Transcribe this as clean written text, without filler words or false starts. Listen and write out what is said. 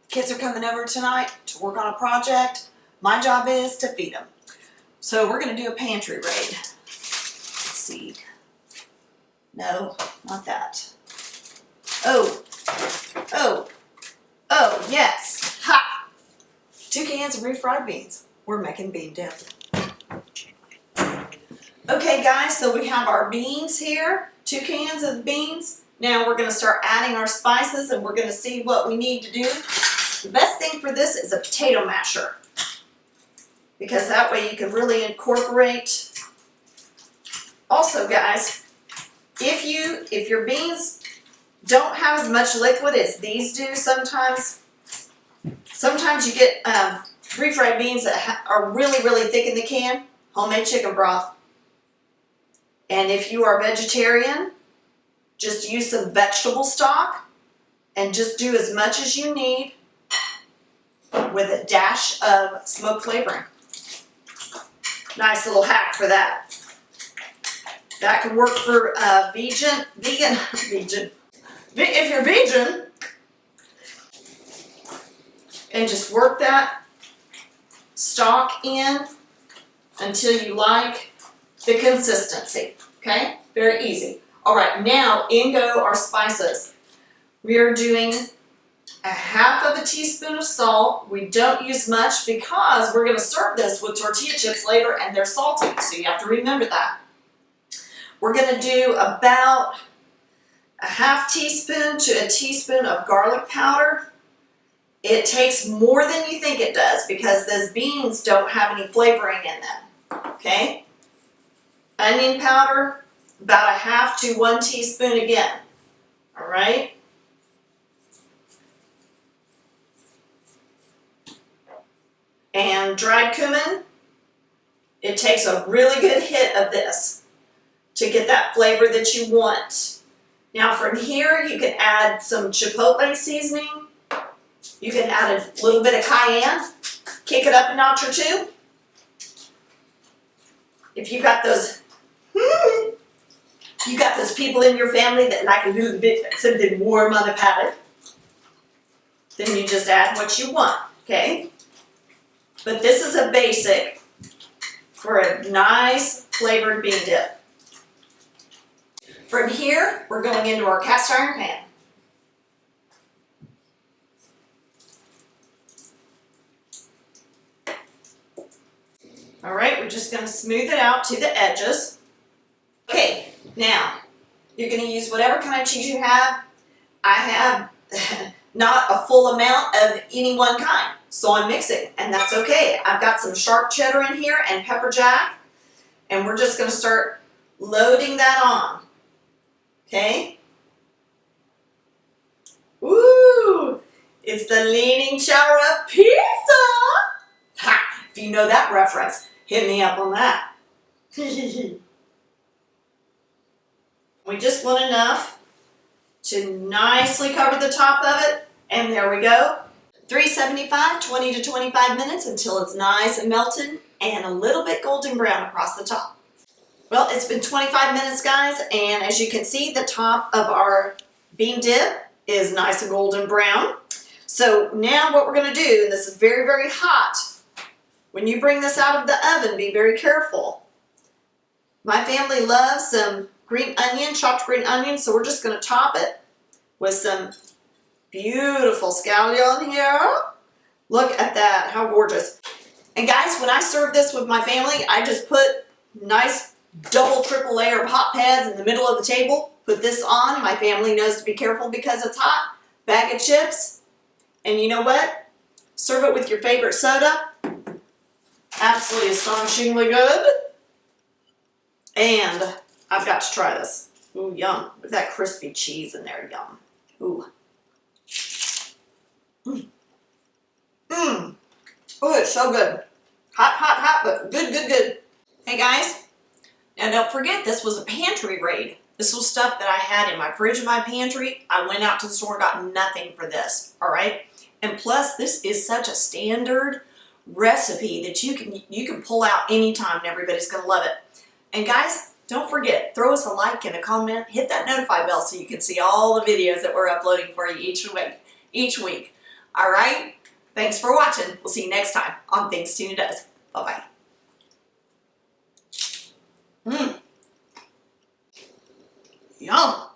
Kids are coming over tonight to work on a project. My job is to feed them. So we're going to do a pantry raid. Let's see. No, not that. Oh, yes. Ha! 2 cans of refried beans. We're making bean dip. Okay guys, so we have our beans here. 2 cans of beans. Now we're going to start adding our spices and we're going to see what we need to do. The best thing for this is a potato masher, because that way you can really incorporate. Also guys, if your beans don't have as much liquid as these do, sometimes you get refried beans that are really, really thick in the can, homemade chicken broth. And if you are vegetarian, just use some vegetable stock and just do as much as you need with a dash of smoked flavoring. Nice little hack for that. That can work for vegan. If you're vegan, and just work that stock in until you like the consistency. Okay, very easy. All right, now in go our spices. We are doing a half of a teaspoon of salt. We don't use much because we're going to serve this with tortilla chips later and they're salty, so you have to remember that. We're going to do about a half teaspoon to a teaspoon of garlic powder. It takes more than you think it does because those beans don't have any flavoring in them. Okay? Onion powder, about a half to 1 teaspoon again. All right? And dried cumin, it takes a really good hit of this to get that flavor that you want. Now from here, you can add some chipotle seasoning. You can add a little bit of cayenne, kick it up a notch or 2. If you've got those, people in your family that like to do something warm on the palate, then you just add what you want, okay? But this is a basic for a nice flavored bean dip. From here, we're going into our cast iron pan. All right, we're just going to smooth it out to the edges. Okay, now you're going to use whatever kind of cheese you have. I have not a full amount of any one kind, so I'm mixing, and that's okay. I've got some sharp cheddar in here and pepper jack, and we're just going to start loading that on. Okay? Ooh, it's the Leaning Tower of Pizza! Ha! If you know that reference, hit me up on that. We just want enough to nicely cover the top of it, and there we go. 375, 20 to 25 minutes until it's nice and melted and a little bit golden brown across the top. Well, it's been 25 minutes, guys, and as you can see, the top of our bean dip is nice and golden brown. So now what we're going to do, and this is very, very hot, when you bring this out of the oven, be very careful. My family loves some green onion, chopped green onion, so we're just going to top it with some beautiful scallion here. Look at that, how gorgeous. And guys, when I serve this with my family, I just put nice double, triple layer of hot pads in the middle of the table. Put this on. My family knows to be careful because it's hot. Bag of chips. And you know what? Serve it with your favorite soda. Absolutely astonishingly good. And I've got to try this. Ooh, yum. With that crispy cheese in there, yum. Ooh. Mmm. Mmm. Oh, it's so good. Hot, hot, hot, but good, good, good. Hey guys, now don't forget this was a pantry raid. This was stuff that I had in my fridge in my pantry. I went out to the store, got nothing for this, all right? And plus, this is such a standard recipe that you can pull out anytime and everybody's gonna love it. And guys, don't forget, throw us a like and a comment, hit that notify bell so you can see all the videos that we're uploading for you each week. each week. All right? Thanks for watching. We'll see you next time on Things Tina Does. Bye-bye. Yum.